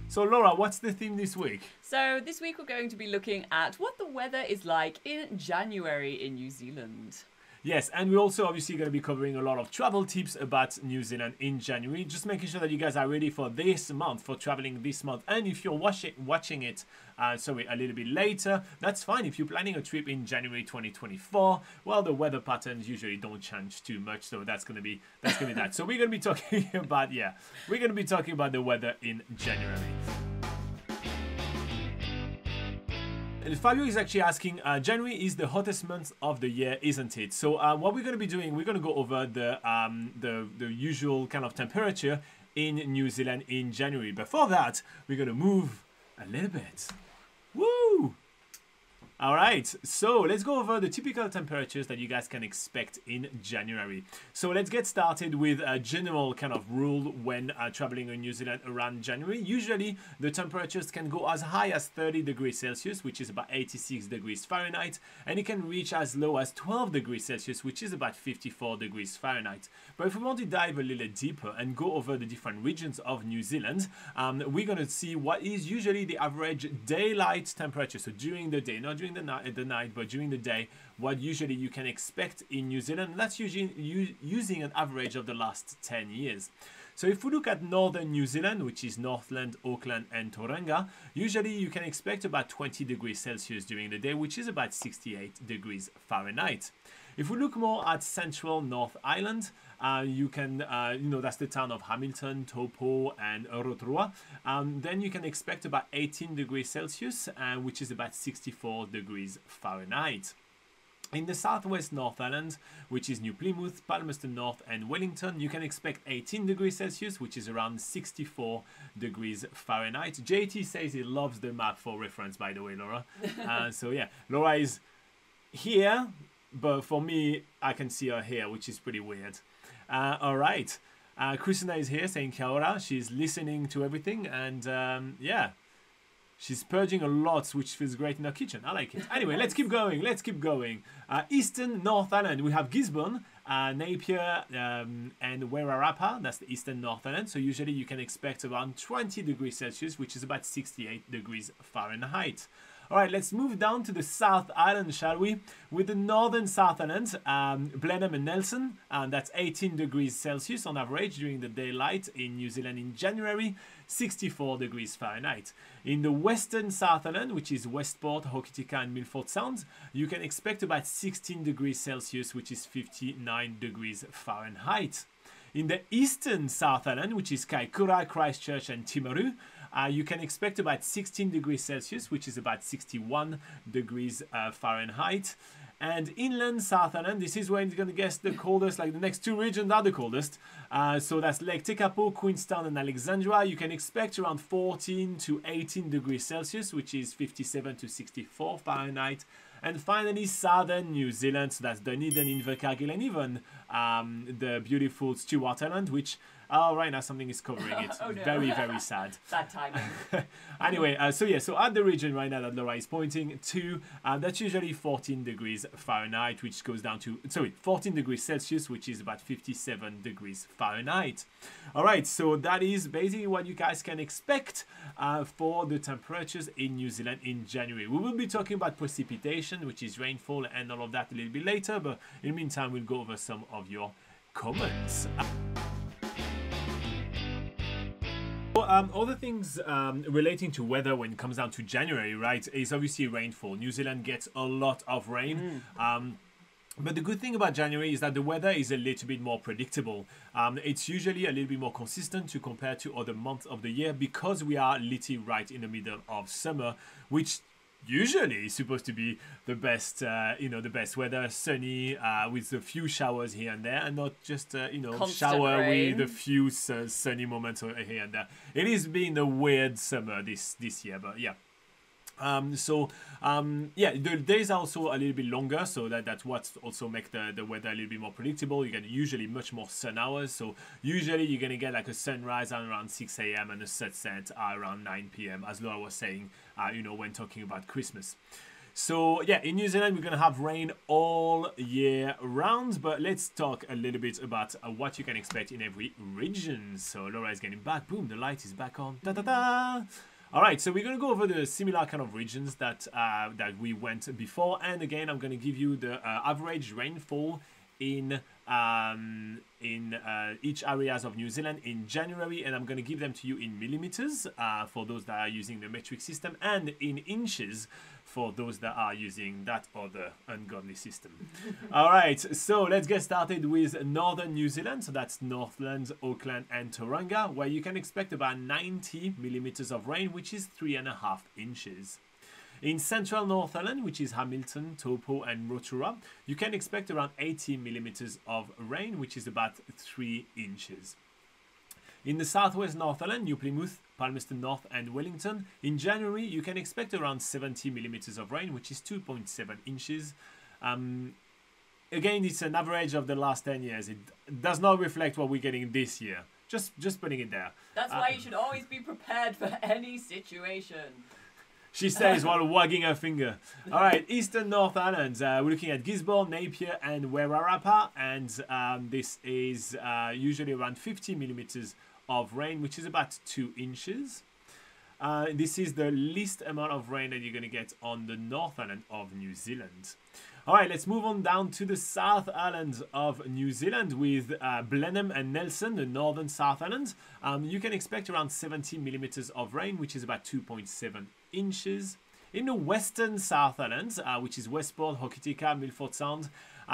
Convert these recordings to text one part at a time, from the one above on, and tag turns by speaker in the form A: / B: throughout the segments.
A: So Laura, what's the theme this week?
B: So this week we're going to be looking at what the weather is like in January in New Zealand.
A: Yes, and we're also obviously going to be covering a lot of travel tips about New Zealand in January. Just making sure that you guys are ready for this month, for traveling this month. And if you're watching it, a little bit later, that's fine. If you're planning a trip in January 2024, well, the weather patterns usually don't change too much, so that's gonna be that. So we're gonna be talking about the weather in January. Fabio is actually asking, January is the hottest month of the year, isn't it? So what we're going to be doing, we're going to go over the usual kind of temperature in New Zealand in January. Before that, we're going to move a little bit. Woo! All right, so let's go over the typical temperatures that you guys can expect in January. So let's get started with a general kind of rule when traveling in New Zealand around January. Usually the temperatures can go as high as 30 degrees Celsius, which is about 86 degrees Fahrenheit, and it can reach as low as 12 degrees Celsius, which is about 54 degrees Fahrenheit. But if we want to dive a little deeper and go over the different regions of New Zealand, we're going to see what is usually the average daylight temperature. So during the day, not during the night, but during the day, what usually you can expect in New Zealand. That's usually using an average of the last 10 years. So if we look at northern New Zealand, which is Northland, Auckland and Tauranga, usually you can expect about 20 degrees Celsius during the day, which is about 68 degrees Fahrenheit. If we look more at central North Island, you can, that's the town of Hamilton, Taupo, and Rotorua. Then you can expect about 18 degrees Celsius, which is about 64 degrees Fahrenheit. In the southwest North Island, which is New Plymouth, Palmerston North, and Wellington, you can expect 18 degrees Celsius, which is around 64 degrees Fahrenheit. JT says he loves the map for reference, by the way, Laura. So yeah, Laura is here, but for me, I can see her here, which is pretty weird. All right. Christina is here saying kia ora. She's listening to everything, and yeah. She's purging a lot, which feels great in her kitchen. I like it. Anyway, let's keep going. Eastern North Island. We have Gisborne, Napier, and Wairarapa. That's the Eastern North Island. So usually you can expect around 20 degrees Celsius, which is about 68 degrees Fahrenheit. All right, let's move down to the South Island, shall we? With the Northern South Island, Blenheim and Nelson, and that's 18 degrees Celsius on average during the daylight in New Zealand in January, 64 degrees Fahrenheit. In the Western South Island, which is Westport, Hokitika, and Milford Sound, you can expect about 16 degrees Celsius, which is 59 degrees Fahrenheit. In the Eastern South Island, which is Kaikoura, Christchurch, and Timaru, you can expect about 16 degrees Celsius, which is about 61 degrees Fahrenheit. And inland South Island, this is where it's going to get the coldest, like the next two regions are the coldest. So that's Lake Tekapo, Queenstown, and Alexandra. You can expect around 14 to 18 degrees Celsius, which is 57 to 64 Fahrenheit. And finally, southern New Zealand, so that's Dunedin, Invercargill, and even the beautiful Stewart Island, which right now something is covering it.
B: Oh, no.
A: Very, very sad.
B: Bad timing.
A: Anyway, so at the region right now that Laura is pointing to, that's usually 14 degrees Fahrenheit, which goes down to, 14 degrees Celsius, which is about 57 degrees Fahrenheit. All right, so that is basically what you guys can expect for the temperatures in New Zealand in January. We will be talking about precipitation, which is rainfall and all of that a little bit later, but in the meantime, we'll go over some of your comments. Other things relating to weather when it comes down to January, right, is obviously rainfall. New Zealand gets a lot of rain. But the good thing about January is that the weather is a little bit more predictable. It's usually a little bit more consistent to compare to other months of the year because we are literally right in the middle of summer, which usually is supposed to be the best, the best weather, sunny, with a few showers here and there, and not just,
B: Constant
A: shower
B: rain.
A: with a few sunny moments here and there. It is been a weird summer this year, but yeah. The days are also a little bit longer, so that's what also make the weather a little bit more predictable. You get usually much more sun hours, so usually you're gonna get like a sunrise around 6 a.m. and a sunset around 9 p.m. as Laura was saying, when talking about Christmas. So yeah, in New Zealand, we're going to have rain all year round, but let's talk a little bit about what you can expect in every region. So Laura is getting back. Boom, the light is back on. Da da da! All right, so we're going to go over the similar kind of regions that we went before. And again, I'm going to give you the average rainfall in each areas of New Zealand in January, and I'm going to give them to you in millimeters for those that are using the metric system, and in inches for those that are using that other ungodly system. All right, so let's get started with northern New Zealand. So that's Northland, Auckland, and Tauranga, where you can expect about 90 millimeters of rain, which is 3.5 inches. In central Northland, which is Hamilton, Taupo, and Rotorua, you can expect around 80 millimeters of rain, which is about 3 inches. In the southwest Northland, New Plymouth, Palmerston North, and Wellington, in January, you can expect around 70 millimeters of rain, which is 2.7 inches. Again, it's an average of the last 10 years. It does not reflect what we're getting this year. Just putting it there.
B: That's why you should always be prepared for any situation.
A: She says while wagging her finger. All right, Eastern North Island. We're looking at Gisborne, Napier, and Wairarapa, and this is usually around 50 millimeters of rain, which is about 2 inches. This is the least amount of rain that you're going to get on the North Island of New Zealand. All right, let's move on down to the South Island of New Zealand with Blenheim and Nelson, the northern South Island. You can expect around 70 millimeters of rain, which is about 2.7 inches. In the western South Island, which is Westport, Hokitika, Milford Sound,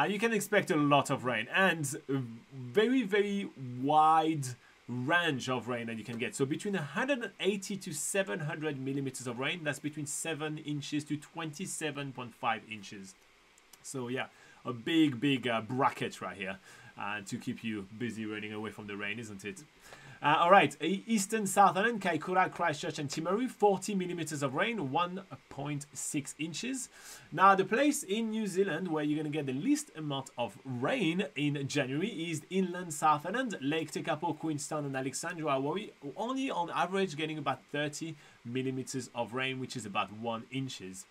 A: you can expect a lot of rain and a very, very wide range of rain that you can get. So between 180 to 700 millimeters of rain, that's between 7 inches to 27.5 inches. So yeah, a big bracket right here to keep you busy running away from the rain, isn't it? All right, Eastern South Island, Kaikoura, Christchurch, and Timaru, 40 millimeters of rain, 1.6 inches. Now, the place in New Zealand where you're going to get the least amount of rain in January is inland South Island, Lake Tekapo, Queenstown, and Alexandra, where we only on average getting about 30 millimeters of rain, which is about 1 inches.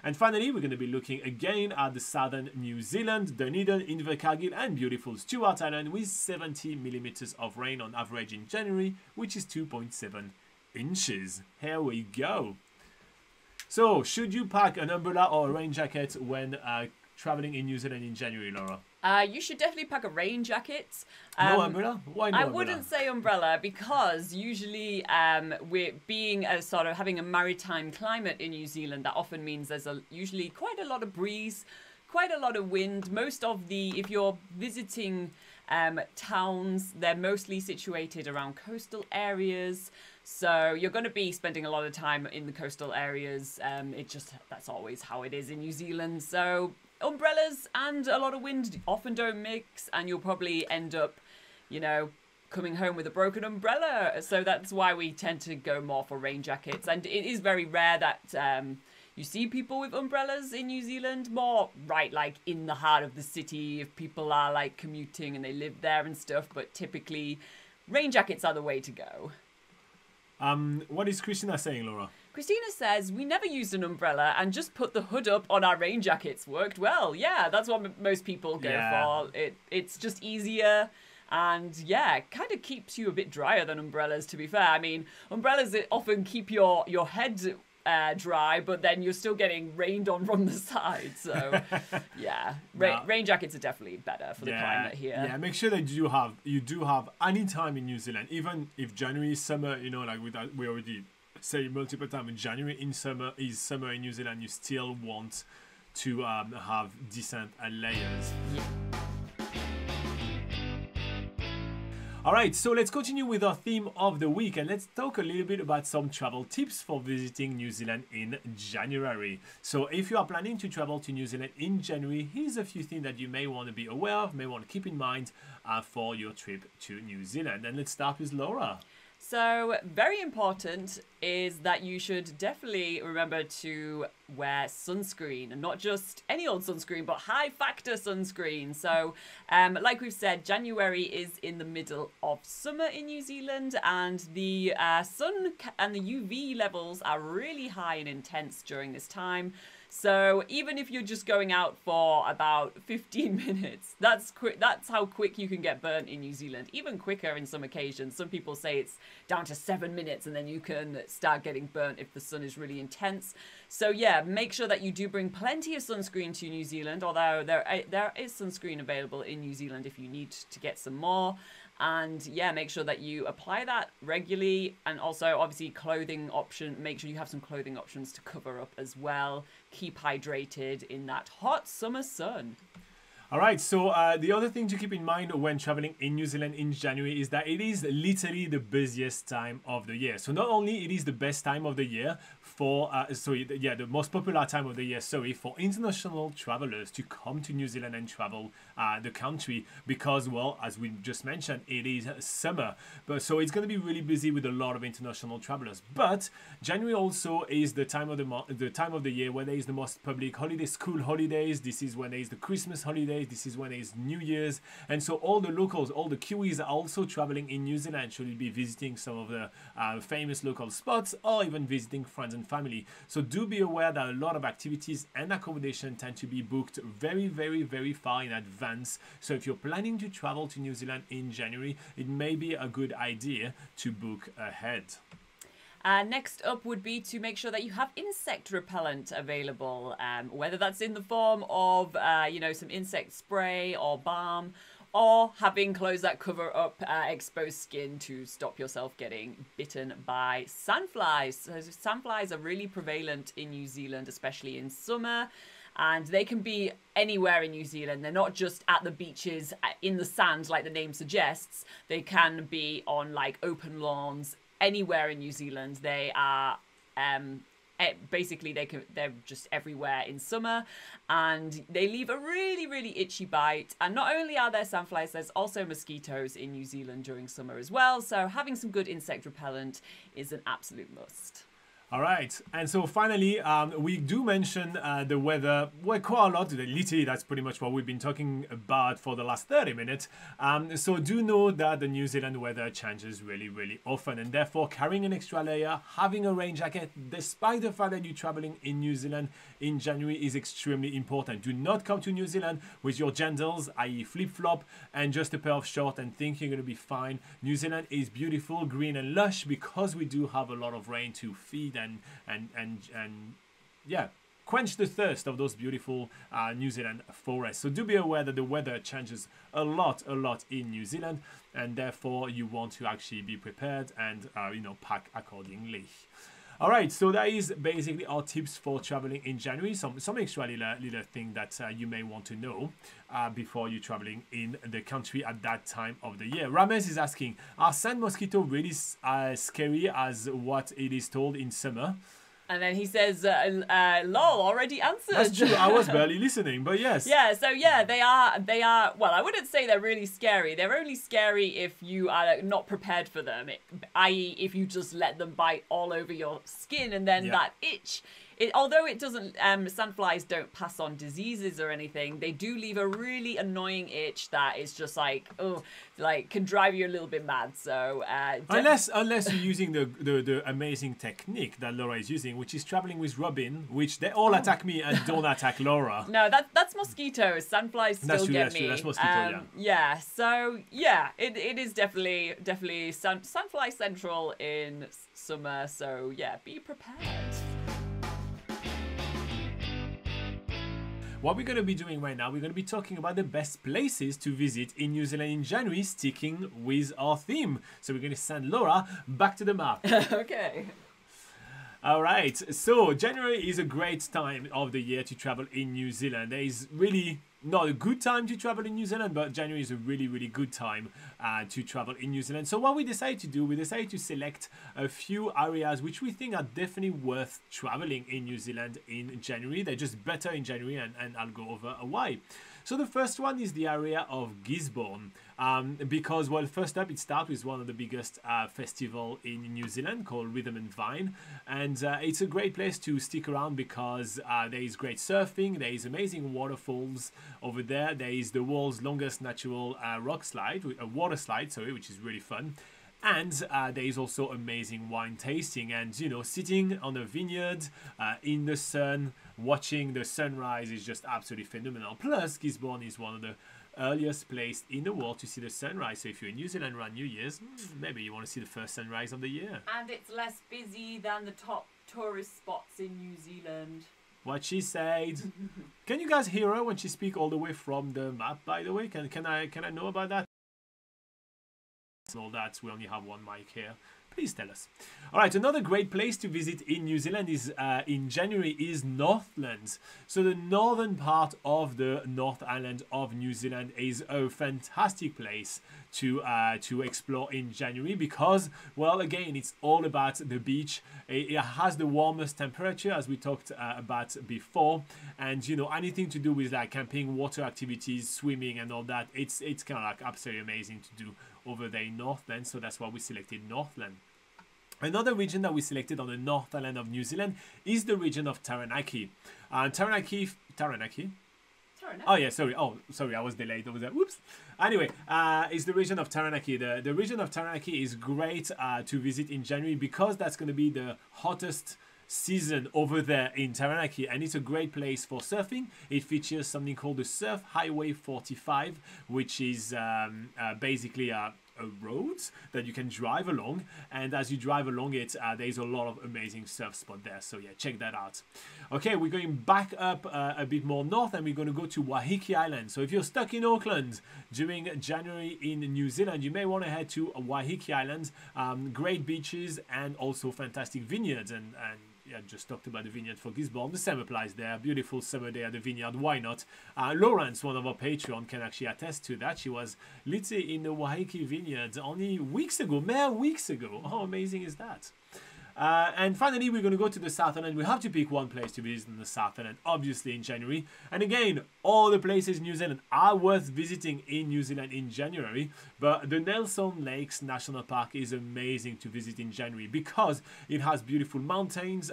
A: And finally, we're going to be looking again at the southern New Zealand, Dunedin, Invercargill, and beautiful Stewart Island with 70 millimeters of rain on average in January, which is 2.7 inches. Here we go. So, should you pack an umbrella or a rain jacket when traveling in New Zealand in January, Laura?
B: You should definitely pack a rain jacket.
A: No umbrella? Why no
B: I
A: umbrella?
B: wouldn't say umbrella because usually we're being a sort of having a maritime climate in New Zealand. That often means there's usually quite a lot of breeze, quite a lot of wind. Most of if you're visiting towns, they're mostly situated around coastal areas. So you're going to be spending a lot of time in the coastal areas. That's always how it is in New Zealand. So umbrellas and a lot of wind often don't mix, and you'll probably end up, coming home with a broken umbrella. So that's why we tend to go more for rain jackets. And it is very rare that you see people with umbrellas in New Zealand, more right like in the heart of the city if people are like commuting and they live there and stuff. But typically, rain jackets are the way to go.
A: What is Christina saying, Laura?
B: Christina says, we never used an umbrella and just put the hood up on our rain jackets. Worked well. Yeah, that's what most people go for. It's just easier and, yeah, kind of keeps you a bit drier than umbrellas, to be fair. I mean, umbrellas often keep your head dry, but then you're still getting rained on from the side. So, yeah, rain jackets are definitely better for the climate here.
A: Yeah, make sure that you do have any time in New Zealand, even if January is summer, like we already say multiple times, January is summer in New Zealand, you still want to have decent layers.
B: Yeah.
A: All right, so let's continue with our theme of the week and let's talk a little bit about some travel tips for visiting New Zealand in January. So if you are planning to travel to New Zealand in January, here's a few things that you may want to be aware of, may want to keep in mind for your trip to New Zealand. And let's start with Laura.
B: So very important is that you should definitely remember to wear sunscreen, and not just any old sunscreen, but high factor sunscreen. So like we've said, January is in the middle of summer in New Zealand, and the sun and the UV levels are really high and intense during this time. So even if you're just going out for about 15 minutes, that's quick. That's how quick you can get burnt in New Zealand. Even quicker in some occasions. Some people say it's down to 7 minutes and then you can start getting burnt if the sun is really intense. So yeah, make sure that you do bring plenty of sunscreen to New Zealand, although there is sunscreen available in New Zealand if you need to get some more. And yeah, make sure that you apply that regularly, and also obviously clothing option. Make sure you have some clothing options to cover up as well. Keep hydrated in that hot summer sun.
A: All right, so the other thing to keep in mind when traveling in New Zealand in January is that it is literally the busiest time of the year. So not only it is the best time of the year for, the most popular time of the year, for international travelers to come to New Zealand and travel the country because, well, as we just mentioned, it is summer. But so it's going to be really busy with a lot of international travelers. But January also is the time of the year where there is the most public holidays, school holidays. This is when there is the Christmas holiday. This is when it's New Year's, and so all the locals, all the Kiwis are also traveling in New Zealand, should be visiting some of the famous local spots or even visiting friends and family. So do be aware that a lot of activities and accommodation tend to be booked very, very, very far in advance. So if you're planning to travel to New Zealand in January, it may be a good idea to book ahead.
B: Next up would be to make sure that you have insect repellent available, whether that's in the form of, some insect spray or balm, or having clothes that cover up exposed skin to stop yourself getting bitten by sandflies. So sandflies are really prevalent in New Zealand, especially in summer. And they can be anywhere in New Zealand. They're not just at the beaches in the sand like the name suggests. They can be on like open lawns. Anywhere in New Zealand, they are basically they're just everywhere in summer, and they leave a really, really itchy bite. And not only are there sandflies, there's also mosquitoes in New Zealand during summer as well. So having some good insect repellent is an absolute must.
A: All right, and so finally, we do mention the weather quite a lot. Literally, that's pretty much what we've been talking about for the last 30 minutes. So do know that the New Zealand weather changes really, really often, and therefore carrying an extra layer, having a rain jacket, despite the fact that you're traveling in New Zealand in January, is extremely important. Do not come to New Zealand with your jandals, i.e. flip-flop, and just a pair of shorts and think you're going to be fine. New Zealand is beautiful, green and lush because we do have a lot of rain to feed and quench the thirst of those beautiful New Zealand forests. So do be aware that the weather changes a lot in New Zealand, and therefore you want to actually be prepared and pack accordingly. All right, so that is basically our tips for traveling in January. Some extra little thing that you may want to know before you're traveling in the country at that time of the year. Ramesh is asking, are sand mosquito really as scary as what it is told in summer?
B: And then he says, lol, already answered.
A: That's true. I was barely listening, but yes.
B: Yeah, so yeah, they are, well, I wouldn't say they're really scary. They're only scary if you are not prepared for them, i.e. if you just let them bite all over your skin and then that itch. Although it doesn't, sandflies don't pass on diseases or anything, they do leave a really annoying itch that is just can drive you a little bit mad. So
A: unless you're using the amazing technique that Laura is using, which is traveling with Robin, which they all attack me and don't attack Laura.
B: No, that's mosquitoes. Sandflies still get me.
A: That's mosquito.
B: Yeah. So yeah, it is definitely sandfly central in summer. So yeah, be prepared.
A: What we're going to be doing right now, we're going to be talking about the best places to visit in New Zealand in January, sticking with our theme. So we're going to send Laura back to the map.
B: Okay.
A: All right. So January is a great time of the year to travel in New Zealand. There is really not a good time to travel in New Zealand, but January is a really, really good time to travel in New Zealand. So what we decided to do, we decided to select a few areas which we think are definitely worth traveling in New Zealand in January. They're just better in January, and I'll go over why. So the first one is the area of Gisborne, because, well, first up, it starts with one of the biggest festival in New Zealand called Rhythm and Vine, and it's a great place to stick around because there is great surfing, there is amazing waterfalls over there, there is the world's longest natural water slide, which is really fun. And there is also amazing wine tasting, and you know, sitting on a vineyard in the sun, watching the sunrise is just absolutely phenomenal. Plus, Gisborne is one of the earliest place in the world to see the sunrise. So if you're in New Zealand around New Year's, maybe you want to see the first sunrise of the year.
B: And it's less busy than the top tourist spots in New Zealand.
A: What she said. Can you guys hear her when she speak all the way from the map? By the way, can I know about that? All that, we only have one mic here. Please tell us. All right, another great place to visit in New Zealand is in January is Northland. So the northern part of the North Island of New Zealand is a fantastic place to explore in January because, well, again, it's all about the beach. It has the warmest temperature, as we talked about before, and you know, anything to do with like camping, water activities, swimming, and all that. It's kind of like absolutely amazing to do over there in Northland. So that's why we selected Northland. Another region that we selected on the North Island of New Zealand is the region of Taranaki. Taranaki. Oh yeah, sorry. Oh, sorry, I was delayed over there. Whoops. Anyway, it's the region of Taranaki. The region of Taranaki is great to visit in January because that's going to be the hottest season over there in Taranaki, and it's a great place for surfing. It features something called the Surf Highway 45, which is basically a road that you can drive along, and as you drive along it, there's a lot of amazing surf spot there. So yeah, check that out. Okay, we're going back up a bit more north, and we're going to go to Waiheke Island. So if you're stuck in Auckland during January in New Zealand, you may want to head to Waiheke Island. Great beaches and also fantastic vineyards, and yeah, just talked about the vineyard for Gisborne. The same applies there. Beautiful summer day at the vineyard. Why not? Lawrence, one of our Patreon, can actually attest to that. She was literally in the Waiheke vineyards only mere weeks ago. How amazing is that? And finally, we're going to go to the South Island. We have to pick one place to visit in the South Island, obviously in January. And again, all the places in New Zealand are worth visiting in New Zealand in January. But the Nelson Lakes National Park is amazing to visit in January because it has beautiful mountains,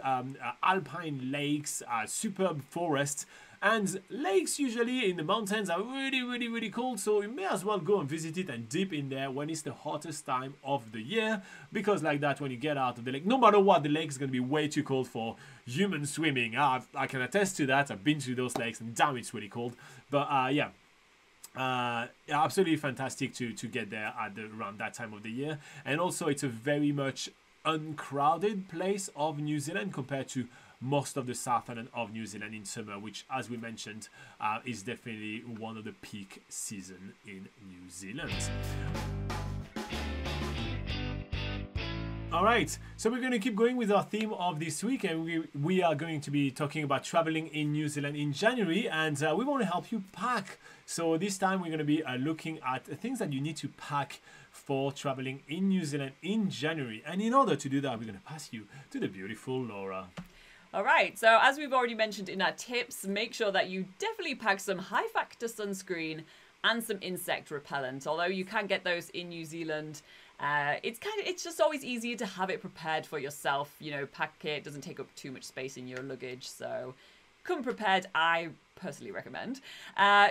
A: alpine lakes, superb forests. And lakes usually in the mountains are really cold, so you may as well go and visit it and dip in there when it's the hottest time of the year, because like that, when you get out of the lake, no matter what, the lake is going to be way too cold for human swimming. I can attest to that. I've been to those lakes and damn, it's really cold. But yeah, absolutely fantastic to get there at around that time of the year. And also it's a very much uncrowded place of New Zealand compared to most of the South Island of New Zealand in summer, which, as we mentioned, is definitely one of the peak season in New Zealand. All right, so we're going to keep going with our theme of this week, and we are going to be talking about traveling in New Zealand in January, and we want to help you pack. So this time we're going to be looking at things that you need to pack for traveling in New Zealand in January. And in order to do that, we're going to pass you to the beautiful Laura.
B: All right, so as we've already mentioned in our tips, make sure that you definitely pack some high factor sunscreen and some insect repellent. Although you can get those in New Zealand, it's just always easier to have it prepared for yourself. You know, pack it, doesn't take up too much space in your luggage, so come prepared, I personally recommend.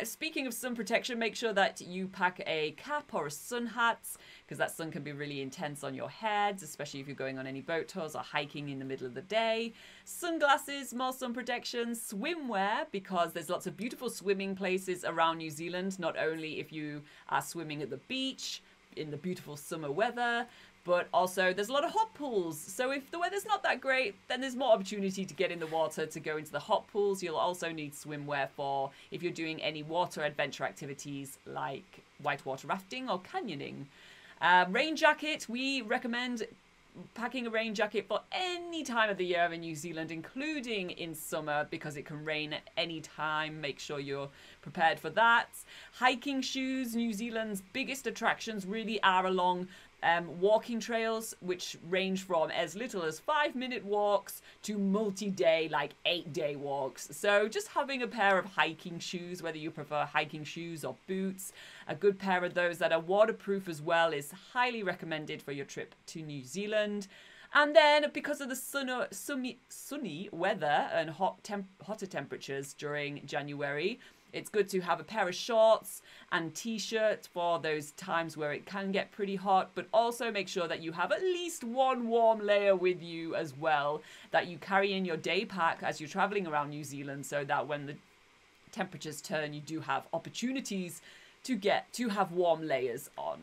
B: Speaking of sun protection, make sure that you pack a cap or a sun hat, because that sun can be really intense on your heads, especially if you're going on any boat tours or hiking in the middle of the day. Sunglasses, more sun protection. Swimwear, because there's lots of beautiful swimming places around New Zealand, not only if you are swimming at the beach in the beautiful summer weather, but also there's a lot of hot pools. So if the weather's not that great, then there's more opportunity to get in the water, to go into the hot pools. You'll also need swimwear for if you're doing any water adventure activities like whitewater rafting or canyoning. Rain jacket, we recommend packing a rain jacket for any time of the year in New Zealand, including in summer, because it can rain at any time. Make sure you're prepared for that. Hiking shoes, New Zealand's biggest attractions really are along walking trails, which range from as little as 5-minute walks to multi-day, like 8-day walks. So just having a pair of hiking shoes, whether you prefer hiking shoes or boots, a good pair of those that are waterproof as well is highly recommended for your trip to New Zealand. And then, because of the sunny weather and hotter temperatures during January, It's good to have a pair of shorts and t-shirt for those times where it can get pretty hot, but also make sure that you have at least one warm layer with you as well that you carry in your day pack as you're traveling around New Zealand, so that when the temperatures turn, you do have opportunities to have warm layers on.